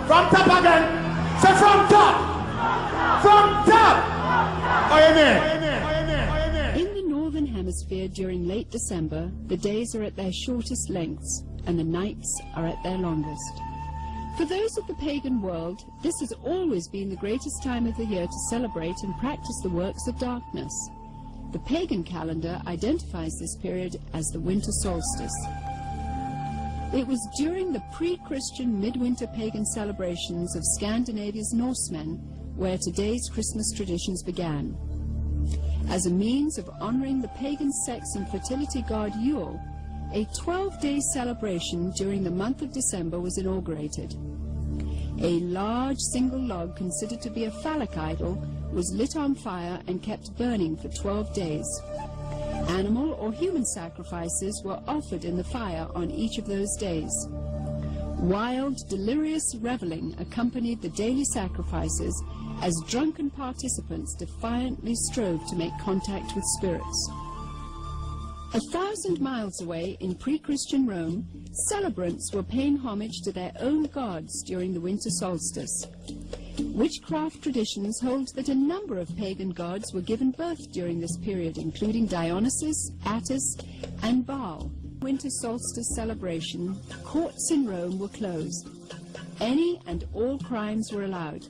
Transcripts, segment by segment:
From top again. Say from top. From top. Oh, amen. In the northern hemisphere during late December, the days are at their shortest lengths and the nights are at their longest. For those of the pagan world, this has always been the greatest time of the year to celebrate and practice the works of darkness. The pagan calendar identifies this period as the winter solstice. It was during the pre-Christian midwinter pagan celebrations of Scandinavia's Norsemen where today's Christmas traditions began. As a means of honoring the pagan sex and fertility god Yule, a 12-day celebration during the month of December was inaugurated. A large single log considered to be a phallic idol was lit on fire and kept burning for 12 days. Animal or human sacrifices were offered in the fire on each of those days. Wild, delirious reveling accompanied the daily sacrifices as drunken participants defiantly strove to make contact with spirits. 1,000 miles away in pre-Christian Rome, celebrants were paying homage to their own gods during the winter solstice. Witchcraft traditions hold that a number of pagan gods were given birth during this period, including Dionysus, Attis, and Baal. Winter solstice celebration, courts in Rome were closed. Any and all crimes were allowed.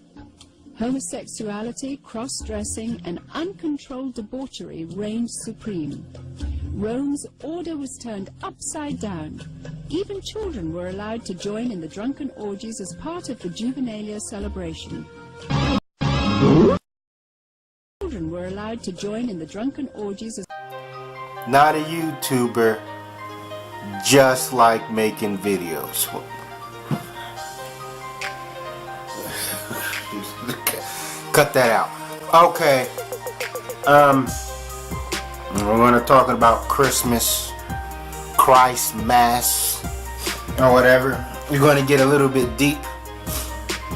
Homosexuality, cross-dressing, and uncontrolled debauchery reigned supreme. Rome's order was turned upside down. Even children were allowed to join in the drunken orgies as part of the Juvenalia celebration. Children were allowed to join in the drunken orgies as... Not a YouTuber, just like making videos. Cut that out. Okay. We're going to talk about Christmas, Christ Mass, or whatever. We're going to get a little bit deep.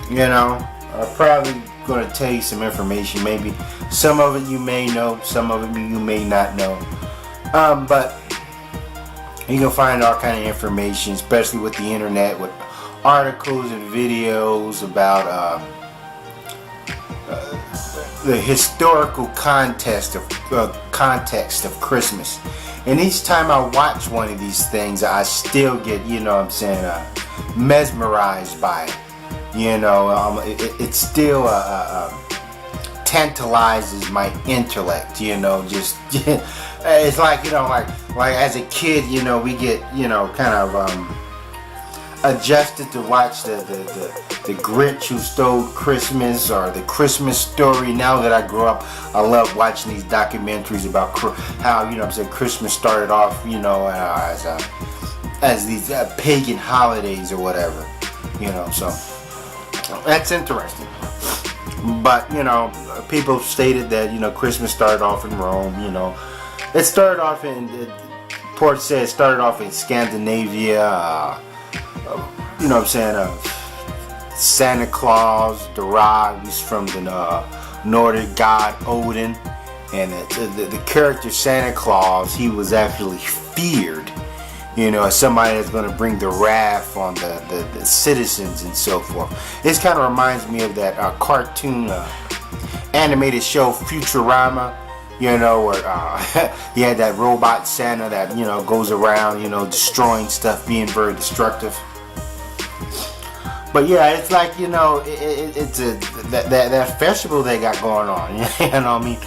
You know, I'm probably going to tell you some information. Maybe some of it you may know, some of it you may not know. But you can find all kind of information, especially with the internet, with articles and videos about the historical context of Christmas. And each time I watch one of these things, I still get, you know what I'm saying, mesmerized by it. You know, it still tantalizes my intellect, you know, just it's like, you know, like as a kid, you know, we get, you know, kind of adjusted to watch the Grinch Who Stole Christmas or the Christmas Story. Now that I grew up, I love watching these documentaries about how, you know what I'm saying, Christmas started off, you know, as these pagan holidays or whatever, you know, so that's interesting. But, you know, people stated that, you know, Christmas started off in Rome, you know. It started off in, Port said it started off in Scandinavia, you know what I'm saying, Santa Claus derives from the Nordic god Odin, and the character Santa Claus, he was actually feared, you know, as somebody that's going to bring the wrath on the citizens and so forth. This kind of reminds me of that cartoon animated show Futurama, you know, where he had that robot Santa that, you know, goes around, you know, destroying stuff, being very destructive. But yeah, it's like, you know, it's that festival they got going on, you know what I mean?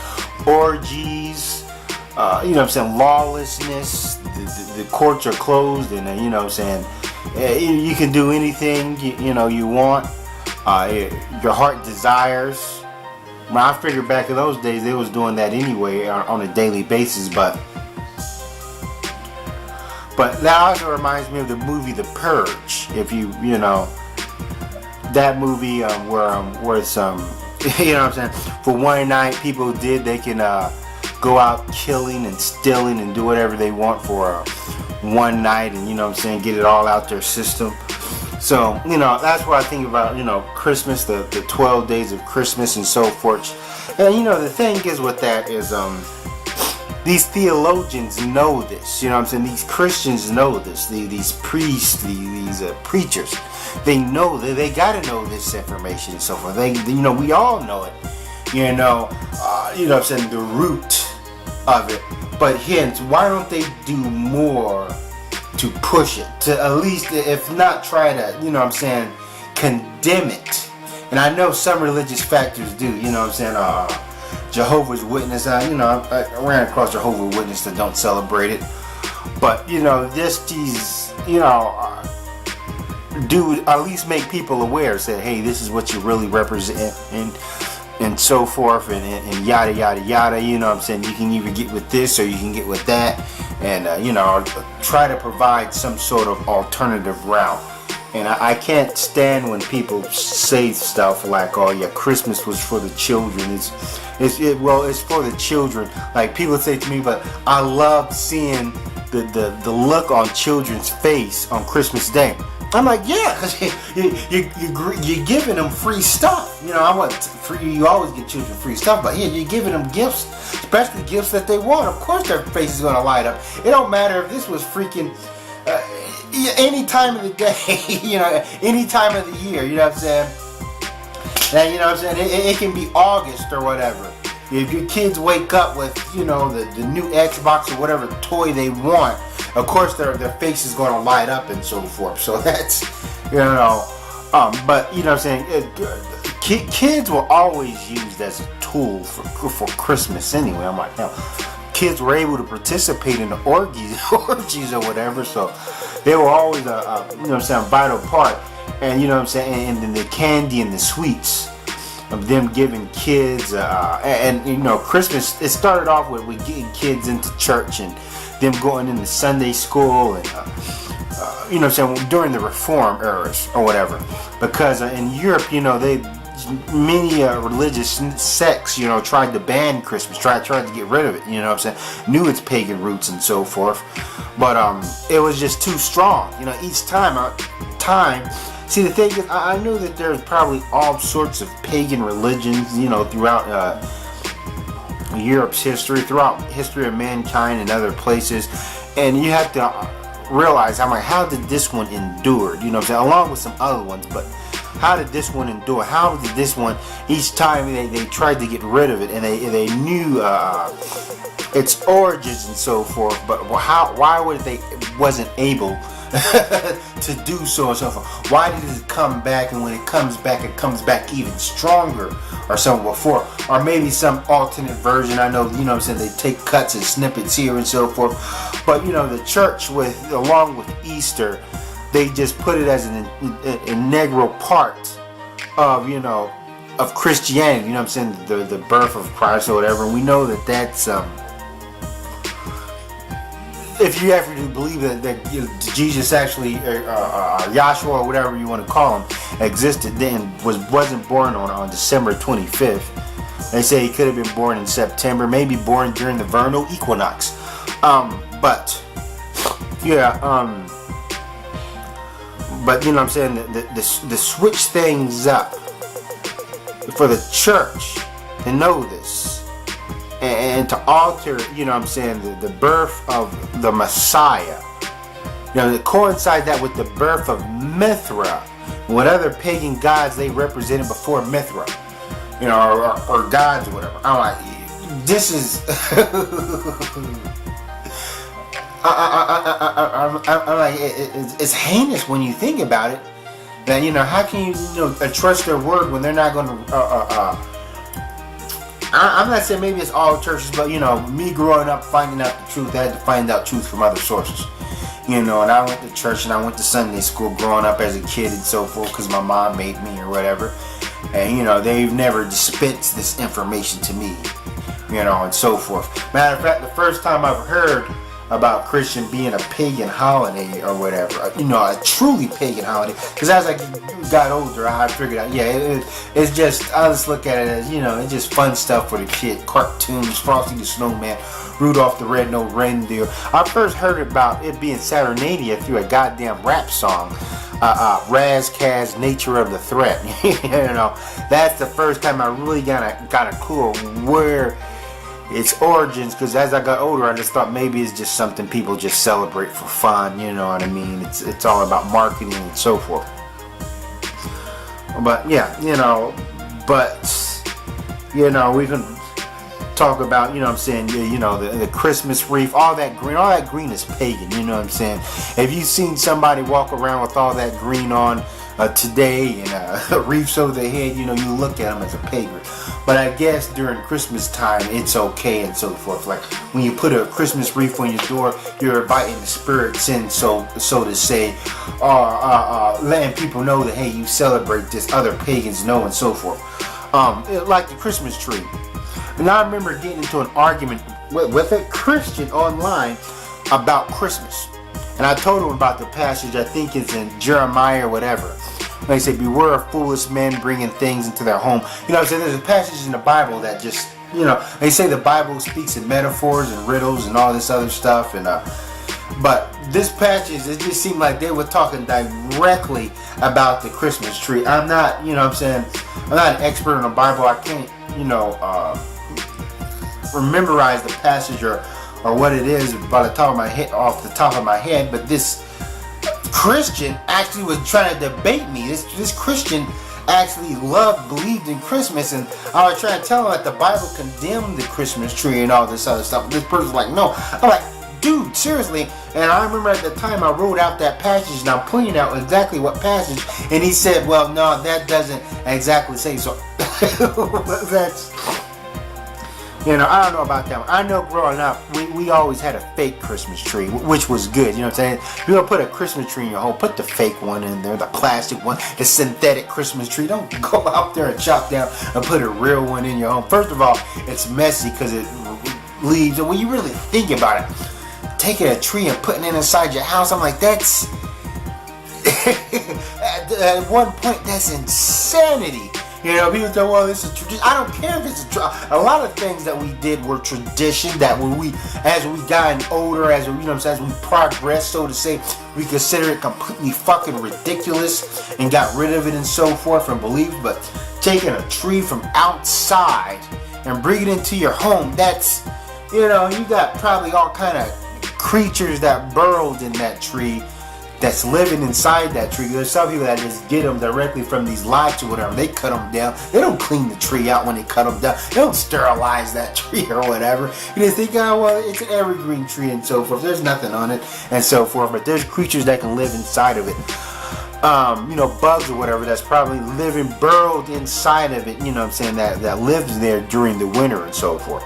Orgies, you know what I'm saying, lawlessness, the courts are closed, and you know what I'm saying, you can do anything, you know, you want, your heart desires. When I figured back in those days, they was doing that anyway on a daily basis, but that also reminds me of the movie The Purge, if you know, that movie where it's you know what I'm saying, for one night people they can go out killing and stealing and do whatever they want for one night, and you know what I'm saying, get it all out their system. So, you know, that's what I think about, you know, Christmas, the 12 days of Christmas and so forth. And you know, the thing is with that is these theologians know this, you know what I'm saying, these Christians know this, these priests, these preachers, they know that they gotta know this information and so forth. We all know it. You know what I'm saying, the root of it. But hence, why don't they do more to push it? To at least, if not try to, condemn it. And I know some religious factors do, Jehovah's Witness, I ran across Jehovah's Witness that don't celebrate it. But, do at least make people aware, say, hey, this is what you really represent, and so forth, and yada yada yada. You can either get with this or you can get with that, and try to provide some sort of alternative route. And I can't stand when people say stuff like, oh yeah, Christmas was for the children. It's for the children. Like people say to me, but I love seeing the look on children's face on Christmas Day. I'm like, yeah, because you're giving them free stuff. I want free. You always give children free stuff, but here you're giving them gifts, especially gifts that they want. Of course, their face is gonna light up. It don't matter if this was freaking any time of the day, any time of the year. You know what I'm saying? And it can be August or whatever. If your kids wake up with, the new Xbox or whatever toy they want, of course their face is going to light up and so forth. So that's, but kids were always used as a tool for Christmas anyway. I'm like, kids were able to participate in the orgies or whatever, so they were always a vital part. And and then the candy and the sweets of them giving kids Christmas, it started off with getting kids into church and them going into Sunday school and during the Reform eras or whatever, because in Europe many religious sects tried to ban Christmas, tried to get rid of it, knew its pagan roots and so forth, but it was just too strong, each time. See, the thing is, I knew that there's probably all sorts of pagan religions, throughout Europe's history, throughout history of mankind and other places, and you have to realize, how did this one endure? Along with some other ones, but how did this one endure? How did this one, each time they tried to get rid of it, and they knew its origins and so forth, but why would they wasn't able to do so and so forth? Why did it come back, and when it comes back even stronger or something before, or maybe some alternate version? I know, they take cuts and snippets here and so forth, but the church along with Easter, they just put it as an integral part of of Christianity. The birth of Christ or whatever. And we know that's if you ever do believe that Jesus actually, Yahshua or whatever you want to call him, existed then, wasn't born on December 25th. They say he could have been born in September, maybe born during the vernal equinox. But the switch things up for the church to know this and to alter, the birth of the Messiah, to coincide that with the birth of Mithra, what other pagan gods they represented before Mithra, or gods or whatever. I'm like, this is I'm like, it's heinous when you think about it. That how can you trust their word when they're not going to? I'm not saying maybe it's all churches, but me growing up finding out the truth, I had to find out truth from other sources. And I went to church and I went to Sunday school growing up as a kid and so forth, because my mom made me or whatever. And they've never dispensed this information to me, and so forth. Matter of fact, the first time I've heard about Christian being a pagan holiday or whatever, a truly pagan holiday, because as I got older, I figured out, it's just, I just look at it as, it's just fun stuff for the kid, cartoons, Frosty the Snowman, Rudolph the Red-Nosed Reindeer. I first heard about it being Saturnalia through a goddamn rap song, Raz Kaz, Nature of the Threat. That's the first time I really got a clue of where its origins, because as I got older, I just thought maybe it's just something people just celebrate for fun, you know what I mean? It's all about marketing and so forth. But yeah, but we can talk about, what I'm saying, the Christmas wreath, all that green is pagan, you know what I'm saying? If you've seen somebody walk around with all that green on today and wreaths over their head, you look at them as a pagan. But I guess during Christmas time, it's okay and so forth. Like when you put a Christmas wreath on your door, you're inviting the spirits in, so to say, letting people know that, hey, you celebrate this, other pagans know, and so forth. Like the Christmas tree. And I remember getting into an argument with a Christian online about Christmas. And I told him about the passage, I think it's in Jeremiah or whatever. They say, beware of foolish men bringing things into their home. I'm saying, there's a passage in the Bible that just, they say the Bible speaks in metaphors and riddles and all this other stuff. And but this passage, it just seemed like they were talking directly about the Christmas tree. I'm not, I'm not an expert in the Bible. I can't, memorize the passage or what it is by the top of my head, off the top of my head. But this Christian actually was trying to debate me. This Christian actually believed in Christmas, and I was trying to tell him that the Bible condemned the Christmas tree and all this other stuff. This person's like, no. I'm like, dude, seriously. And I remember at the time I wrote out that passage, and I'm pointing out exactly what passage, and he said, well, no, that doesn't exactly say so. That's, I don't know about that one. I know growing up, we always had a fake Christmas tree, which was good. You know what I'm saying? If you're going to put a Christmas tree in your home, put the fake one in there, the plastic one, the synthetic Christmas tree. Don't go out there and chop down and put a real one in your home. First of all, it's messy because it leaves. And when you really think about it, taking a tree and putting it inside your house, I'm like, that's... at one point, that's insanity. People say, well, this is tradition. I don't care if it's a lot of things that we did were tradition that as we gotten older, as we progressed, so to say, we consider it completely fucking ridiculous and got rid of it and so forth and believed. But taking a tree from outside and bringing it into your home, that's, you got probably all kind of creatures that burrowed in that tree that's living inside that tree. There's some people that just get them directly from these lots or whatever. They cut them down. They don't clean the tree out when they cut them down. They don't sterilize that tree or whatever. You just think, oh, well, it's an evergreen tree and so forth. There's nothing on it and so forth. But there's creatures that can live inside of it. Bugs or whatever that's probably living, burrowed inside of it, that lives there during the winter and so forth.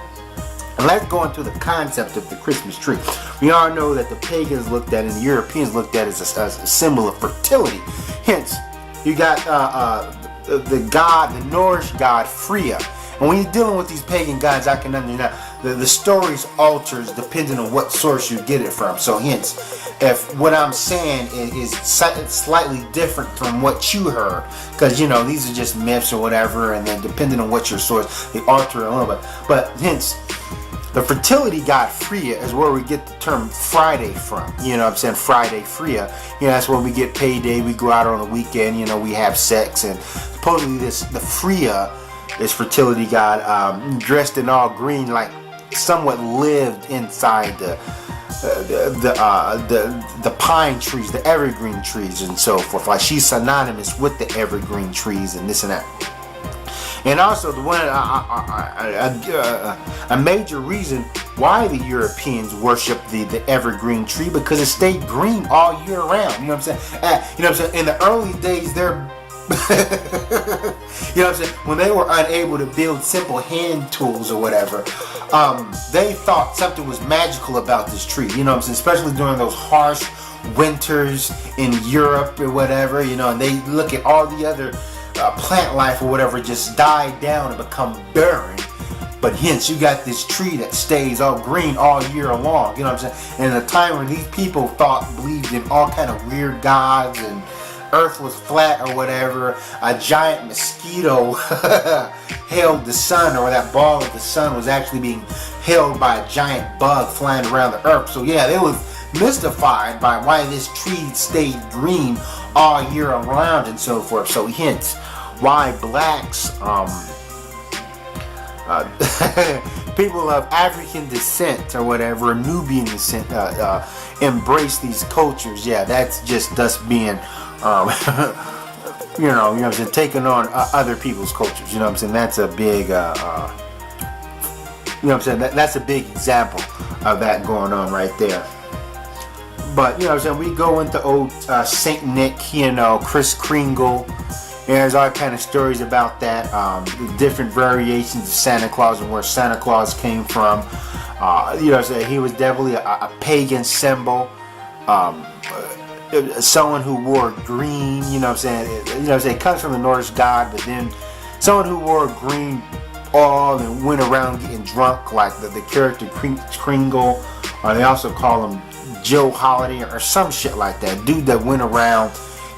And let's go into the concept of the Christmas tree. We all know that the pagans looked at it and the Europeans looked at it as a symbol of fertility. Hence, you got the Norse god Freya. And when you're dealing with these pagan gods, I can understand the stories alters depending on what source you get it from. So hence, if what I'm saying is slightly different from what you heard, because these are just myths or whatever, and then depending on what your source, they alter it a little bit. But hence, the fertility god Freya is where we get the term Friday from. Friday, Freya. That's where we get payday. We go out on the weekend. We have sex, and supposedly the Freya, this fertility god, dressed in all green, like somewhat lived inside the pine trees, the evergreen trees, and so forth. Like she's synonymous with the evergreen trees and this and that. And also, the one a major reason why the Europeans worship the evergreen tree, because it stayed green all year round. You know what I'm saying? In the early days, they're when they were unable to build simple hand tools or whatever, they thought something was magical about this tree. Especially during those harsh winters in Europe or whatever. And they look at all the other plant life or whatever just die down and become barren. But hence, you got this tree that stays all green all year long. And in a time when these people believed in all kind of weird gods and Earth was flat or whatever, a giant mosquito held the sun, or that ball of the sun was actually being held by a giant bug flying around the Earth. So yeah, they was mystified by why this tree stayed green all year around and so forth. So hence why blacks, people of African descent or whatever, Nubian descent, embrace these cultures. Yeah, that's just us being you know what I'm saying, taking on other people's cultures. You know what I'm saying? That's a big, you know what I'm saying? That's a big example of that going on right there. But, you know what I'm saying, we go into old Saint Nick, you know, Kris Kringle. There's all kind of stories about that, the different variations of Santa Claus and where Santa Claus came from. You know what I'm saying, he was definitely a pagan symbol. Someone who wore green, you know what I'm saying, it comes from the Norse god, but then someone who wore green all and went around getting drunk, like the character Kringle, or they also call him Joe Holiday or some shit like that. Dude that went around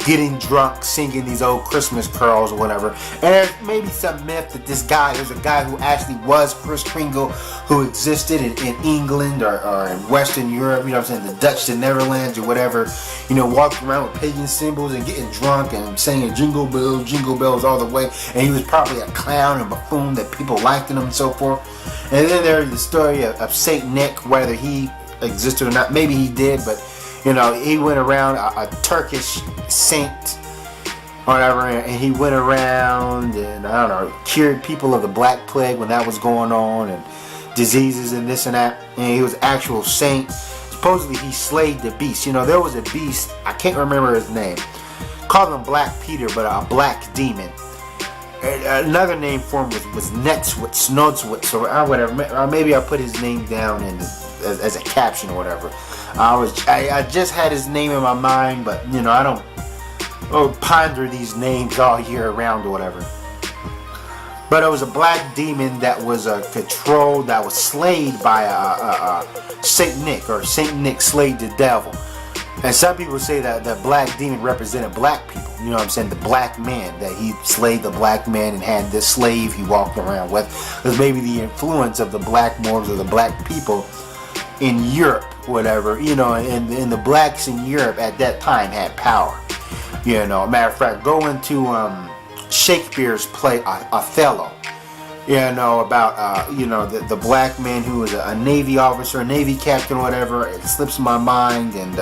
getting drunk, singing these old Christmas carols or whatever. And there's maybe some myth that there's a guy who actually was Kris Kringle, who existed in England or in Western Europe, you know what I'm saying, the Dutch, the Netherlands or whatever, you know, walking around with pagan symbols and getting drunk and singing jingle bells all the way. And he was probably a clown and buffoon that people liked him and so forth. And then there's the story of Saint Nick, whether he existed or not. Maybe he did, but you know, he went around, a Turkish saint or whatever, and he went around and, I don't know, cured people of the Black Plague when that was going on, and diseases and this and that. And he was an actual saint. Supposedly he slayed the beast. You know, there was a beast, I can't remember his name, called him Black Peter, but a black demon. Another name for him was Nexwitz, Snodwitz, or whatever. Maybe I'll put his name down as a caption or whatever. I just had his name in my mind, but you know, I don't ponder these names all year round or whatever. But it was a black demon that was controlled, that was slayed by Saint Nick, or Saint Nick slayed the devil. And some people say that the black demon represented black people. You know what I'm saying? The black man, that he slayed the black man and had this slave he walked around with. Because maybe the influence of the black Moors or the black people in Europe, whatever, you know, and the blacks in Europe at that time had power. You know, matter of fact, go into Shakespeare's play Othello. You know, about you know, the black man who was a Navy officer, a Navy captain, whatever. It slips my mind, and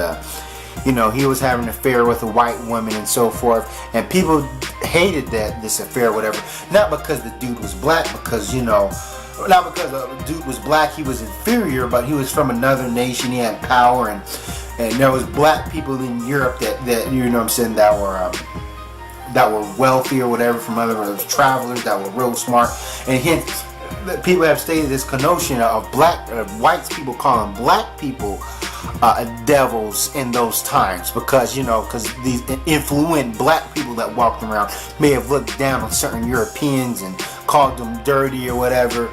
you know, he was having an affair with a white woman and so forth, and people hated this affair, whatever. Not because the dude was black, because, you know, not because the dude was black, he was inferior, but he was from another nation, he had power, and there was black people in Europe that you know what I'm saying, that were wealthy or whatever, from other travelers that were real smart. And hence, people have stated this connotation of white people calling black people devils in those times, because, you know, because these influent black people that walked around may have looked down on certain Europeans and called them dirty or whatever.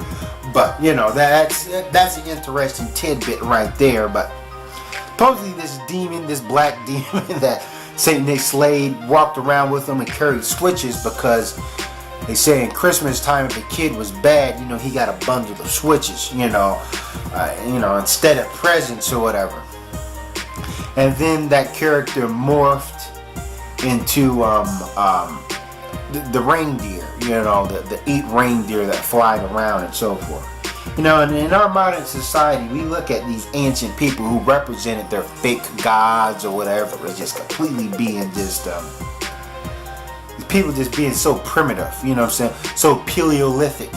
But, you know, that's an interesting tidbit right there. But supposedly this demon, this black demon that Saint Nick slayed, walked around with them and carried switches, because they say in Christmas time, if the kid was bad, you know, he got a bundle of switches, you know, instead of presents or whatever. And then that character morphed into the reindeer, you know, the 8 reindeer that fly around and so forth. You know, and in our modern society, we look at these ancient people who represented their fake gods or whatever as just completely being just people just being so primitive, you know what I'm saying, so Paleolithic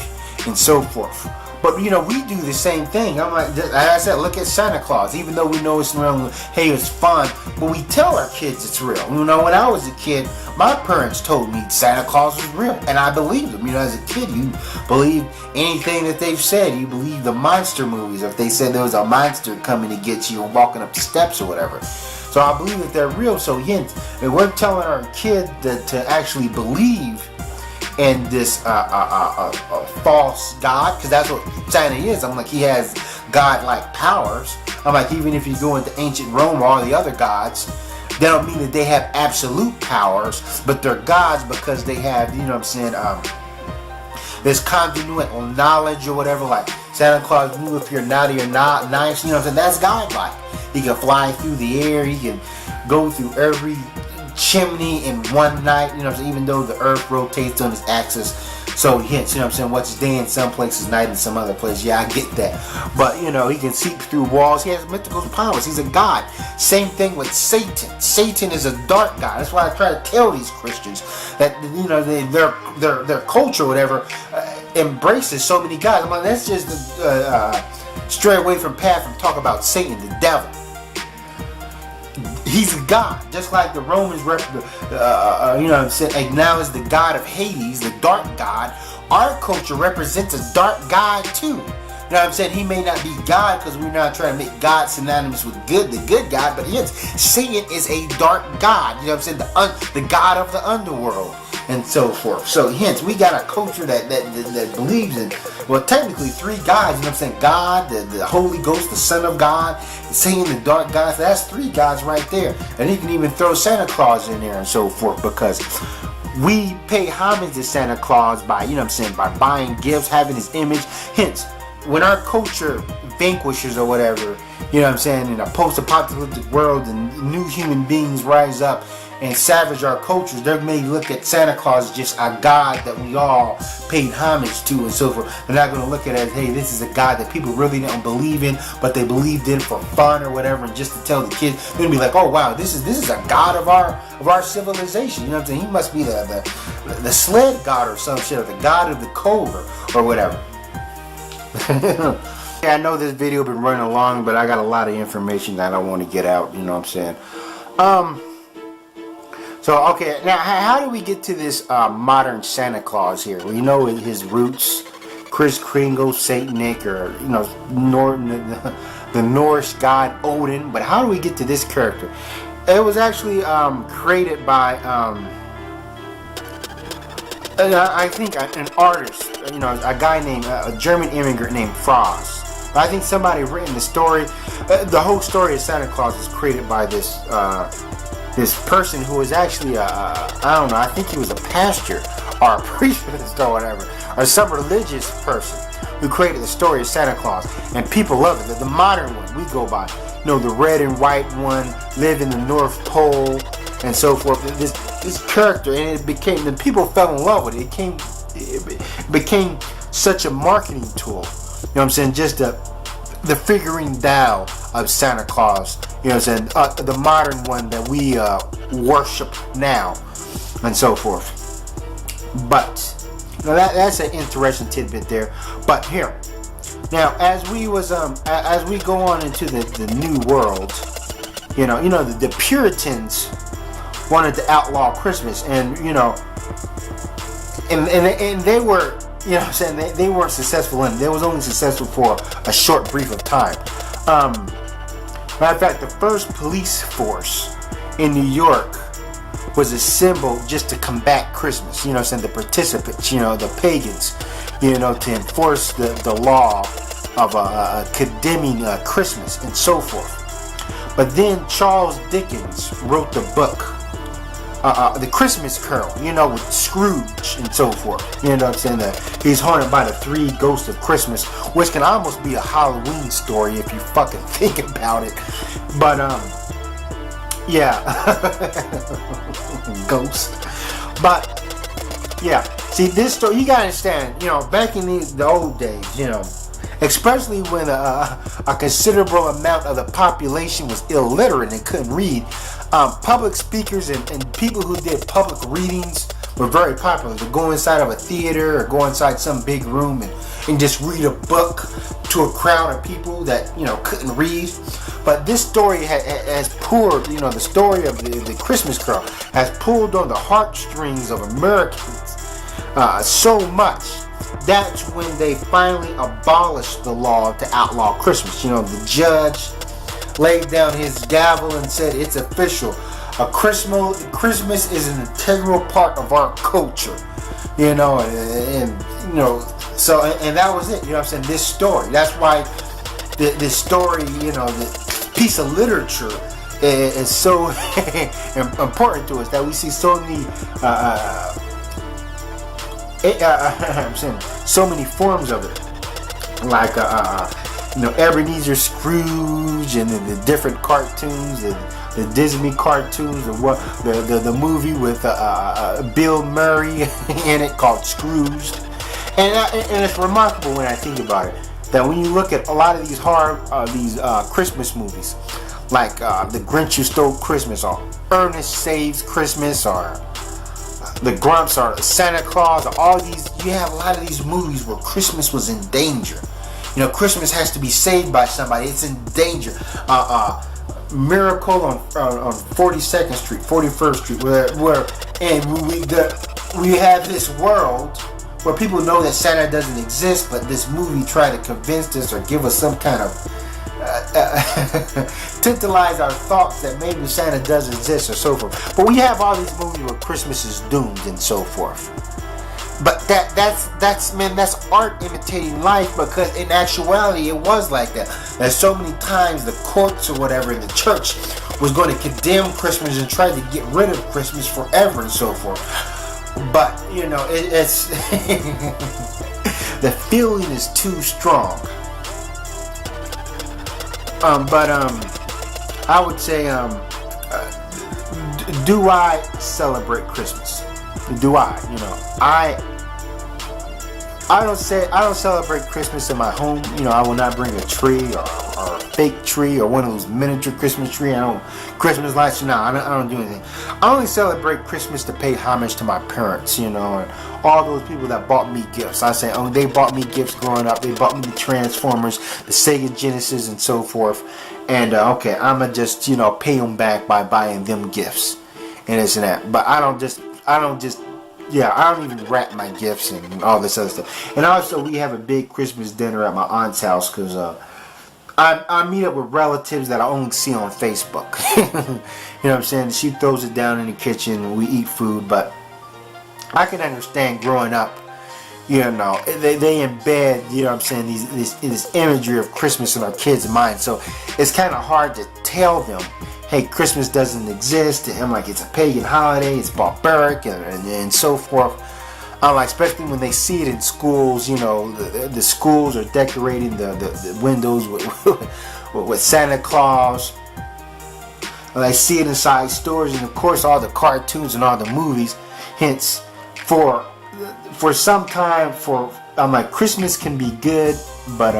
and so forth. But, you know, we do the same thing. I'm like I said, look at Santa Claus. Even though we know it's real, hey, it's fun, but we tell our kids it's real. You know, when I was a kid, my parents told me Santa Claus was real, and I believed them. You know, as a kid, you believe anything that they've said. You believe the monster movies. If they said there was a monster coming to get you and walking up the steps or whatever. So I believe that they're real. So hence, and we're telling our kid that to actually believe in this false god, because that's what Santa is. I'm like, he has god-like powers. I'm like, even if you go into ancient Rome or all the other gods, they don't mean that they have absolute powers, but they're gods because they have, you know what I'm saying, this continual knowledge or whatever. Like Santa Claus knew if you're naughty or not nice, you know what I'm saying, that's god-like. He can fly through the air, he can go through every chimney in one night, you know, even though the earth rotates on its axis So hence, you know what I'm saying, what's day in some places, night in some other place. Yeah, I get that. But, you know, he can seep through walls. He has mythical powers. He's a god. Same thing with Satan. Satan is a dark god. That's why I try to tell these Christians that, you know, their culture or whatever embraces so many gods. I mean, that's just stray away from path and talk about Satan, the devil. He's a god, just like the Romans, you know what I'm saying, acknowledge the god of Hades, the dark god. Our culture represents a dark god too. You know what I'm saying? He may not be God because we're not trying to make God synonymous with good, the good God, but yes, Satan is a dark god. You know what I'm saying? The god of the underworld and so forth. So hence, we got a culture that believes in, well, technically 3 gods. You know what I'm saying? God, the Holy Ghost, the Son of God, Satan, the dark god. So that's 3 gods right there. And you can even throw Santa Claus in there and so forth, because we pay homage to Santa Claus by, you know what I'm saying, by buying gifts, having his image. Hence, when our culture vanquishes or whatever, you know what I'm saying, in a post-apocalyptic world and new human beings rise up and savage our cultures, they may look at Santa Claus as just a god that we all paid homage to and so forth. They're not going to look at it as, hey, this is a god that people really don't believe in, but they believed in for fun or whatever, and just to tell the kids. They're going to be like, oh wow, this is a god of our civilization. You know what I'm saying? He must be the sled god or some shit, or the god of the cold or whatever. Yeah, I know this video been running long, but I got a lot of information that I want to get out, you know what I'm saying. So okay, now how do we get to this modern Santa Claus here? We know his roots, Kris Kringle, Saint Nick, or, you know, the Norse god Odin, but how do we get to this character? It was actually created by I think an artist, you know, a guy named, a German immigrant named Frost. I think somebody written the story. The whole story of Santa Claus was created by this person who was actually I don't know, I think he was a pastor or a priest or whatever, or some religious person who created the story of Santa Claus, and people love it. The modern one we go by, you know, the red and white one, live in the North Pole and so forth. This character, and it became, the people fell in love with it. It became such a marketing tool. You know what I'm saying? Just the figuring down of Santa Claus. You know what I'm saying? The modern one that we worship now, and so forth. But you know, that's an interesting tidbit there. But here, now as we go on into the new world, you know the Puritans wanted to outlaw Christmas, and you know, and they were, you know what I'm saying, they weren't successful, and they was only successful for a short brief of time. Matter of fact, the first police force in New York was assembled just to combat Christmas, you know what I'm saying, the participants, you know, the pagans, you know, to enforce the law of condemning Christmas and so forth. But then Charles Dickens wrote the book, The Christmas Carol, you know, with Scrooge and so forth. You know what I'm saying? That he's haunted by the 3 ghosts of Christmas, which can almost be a Halloween story if you fucking think about it. But yeah, ghost. But yeah, see, this story, you gotta understand, you know, back in the old days, you know, especially when a considerable amount of the population was illiterate and couldn't read, public speakers and people who did public readings were very popular. To go inside of a theater or go inside some big room and just read a book to a crowd of people that, you know, couldn't read. But this story has pulled, you know, the story of the Christmas Carol has pulled on the heartstrings of Americans so much. That's when they finally abolished the law to outlaw Christmas. You know, the judge laid down his gavel and said, it's official. Christmas is an integral part of our culture. You know, and you know, so, and that was it. You know what I'm saying? This story. That's why this story, you know, the piece of literature is so important to us, that we see so many I'm saying so many forms of it, like Ebenezer Scrooge and the different cartoons, the Disney cartoons, the movie with Bill Murray in it called Scrooged, and it's remarkable when I think about it that when you look at a lot of these Christmas movies, like The Grinch Who Stole Christmas, or Ernest Saves Christmas, or The Grumps, or Santa Claus, or all these, you have a lot of these movies where Christmas was in danger. Christmas has to be saved by somebody. It's in danger. Miracle on 42nd Street, 41st Street, where we have this world where people know that Santa doesn't exist, but this movie tried to convince us or give us some kind of tantalize our thoughts that maybe Santa does exist or so forth. But we have all these movies where Christmas is doomed and so forth. But that's art imitating life, because in actuality it was like that. And so many times the courts or whatever in the church was going to condemn Christmas and try to get rid of Christmas forever and so forth. But it's the feeling is too strong. I would say, do I celebrate Christmas? Do I? I don't celebrate Christmas in my home. I will not bring a tree or a fake tree or one of those miniature Christmas tree. Christmas lights. No, I don't do anything. I only celebrate Christmas to pay homage to my parents, and all those people that bought me gifts. I say, they bought me gifts growing up. They bought me the Transformers, the Sega Genesis, and so forth. And I'ma just pay them back by buying them gifts and this and that. But I don't even wrap my gifts and all this other stuff. And also, we have a big Christmas dinner at my aunt's house because I meet up with relatives that I only see on Facebook. You know what I'm saying? She throws it down in the kitchen, we eat food, but I can understand growing up, they embed, what I'm saying, this imagery of Christmas in our kids' minds. So it's kind of hard to tell them, hey, Christmas doesn't exist. I'm like, it's a pagan holiday, it's barbaric, and so forth. Especially when they see it in schools, the schools are decorating the windows with Santa Claus. I see it inside stores, and of course all the cartoons and all the movies. Hence, for some time, I'm like, Christmas can be good, but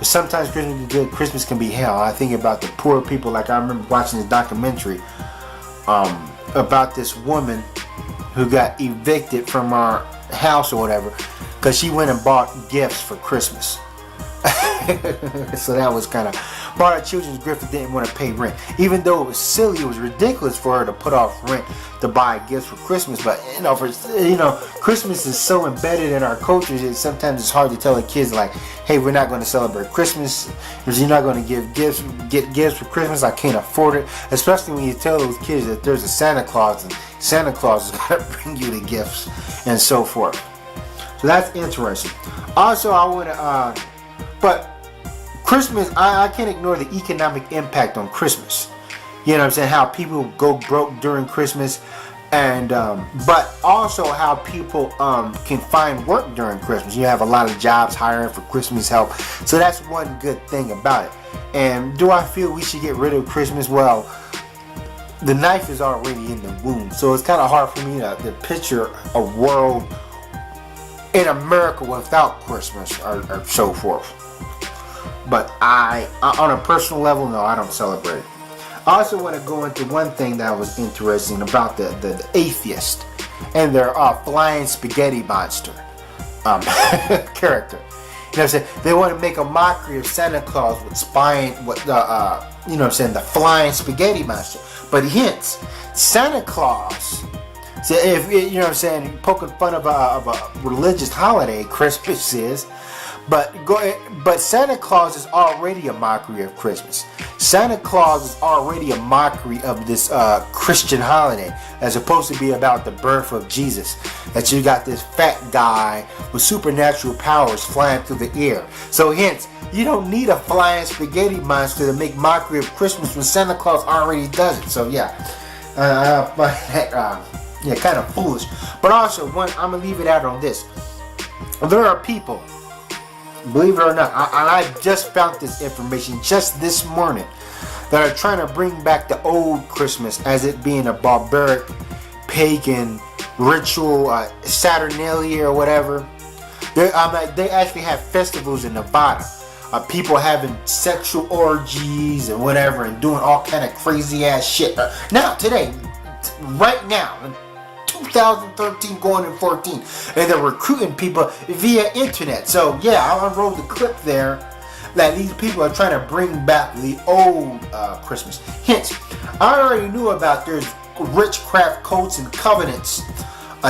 sometimes Christmas can be good, Christmas can be hell. I think about the poor people. Like, I remember watching this documentary about this woman who got evicted from our house or whatever because she went and bought gifts for Christmas. So that was kind of, bought her children's gift that didn't want to pay rent, even though it was silly. It was ridiculous for her to put off rent to buy gifts for Christmas. But Christmas is so embedded in our culture that sometimes it's hard to tell the kids, like, hey, we're not going to celebrate Christmas because you're not going to get gifts for Christmas. I can't afford it. Especially when you tell those kids that there's a Santa Claus and Santa Claus is going to bring you the gifts and so forth. So that's interesting. Also, I want to but Christmas, I can't ignore the economic impact on Christmas. You know what I'm saying? How people go broke during Christmas, and but also how people can find work during Christmas. You have a lot of jobs hiring for Christmas help, so that's one good thing about it. And do I feel we should get rid of Christmas? Well, the knife is already in the wound, so it's kind of hard for me to picture a world in America without Christmas or so forth. But I, on a personal level, no, I don't celebrate it. I also want to go into one thing that was interesting about the atheist and their flying spaghetti monster character. You know what I'm saying? They want to make a mockery of Santa Claus with the flying spaghetti monster. But hence, Santa Claus. So if you know what I'm saying, poking fun of a religious holiday, Christmas is. But Santa Claus is already a mockery of Christmas. Santa Claus is already a mockery of this Christian holiday, as opposed to be about the birth of Jesus. That you got this fat guy with supernatural powers flying through the air. So hence, you don't need a flying spaghetti monster to make mockery of Christmas when Santa Claus already does it. So yeah, I find that kind of foolish. But also, I'm gonna leave it out on this. There are people believe it or not, I just found this information just this morning, that are trying to bring back the old Christmas as it being a barbaric, pagan ritual, Saturnalia or whatever. They actually have festivals in Nevada. People having sexual orgies and whatever, and doing all kind of crazy ass shit. Now, today, right now, 2013 going in 14, and they're recruiting people via internet. So yeah, I'll unroll the clip there that these people are trying to bring back the old Christmas. Hence, I already knew about there's witchcraft cults and covenants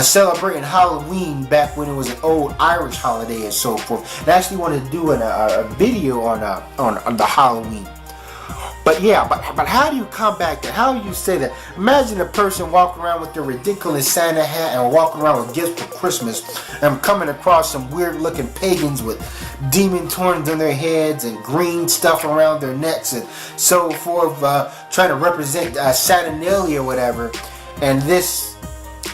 celebrating Halloween back when it was an old Irish holiday and so forth. And I actually wanted to do a video on the Halloween. But yeah, but how do you combat that? How do you say that? Imagine a person walking around with their ridiculous Santa hat and walking around with gifts for Christmas, and coming across some weird looking pagans with demon horns on their heads and green stuff around their necks and so forth, trying to represent Saturnalia or whatever, and this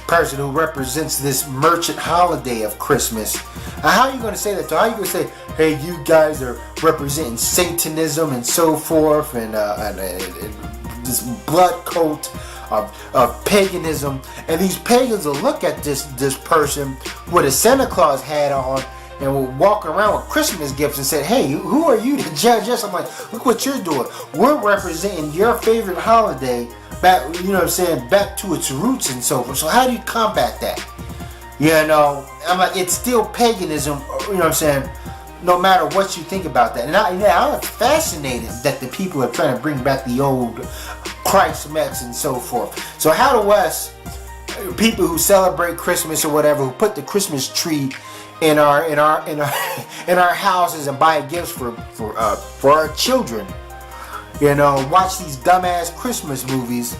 person who represents this merchant holiday of Christmas. Now, how are you going to say that? How are you going to say, hey, you guys are representing Satanism and so forth, and this blood cult of paganism, and these pagans will look at this person with a Santa Claus hat on and will walk around with Christmas gifts and say, hey, who are you to judge us? I'm like, look what you're doing. We're representing your favorite holiday back, you know what I'm saying, back to its roots and so forth. So how do you combat that? You know, I'm like, it's still paganism, you know what I'm saying, no matter what you think about that. And I'm fascinated that the people are trying to bring back the old Christmas and so forth. So how do us, people who celebrate Christmas or whatever, who put the Christmas tree in our houses and buy gifts for our children, you know, watch these dumbass Christmas movies,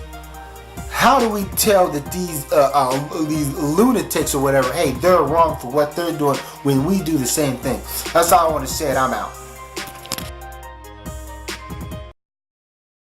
how do we tell that these lunatics or whatever, hey, they're wrong for what they're doing when we do the same thing? That's all I want to say, and I'm out.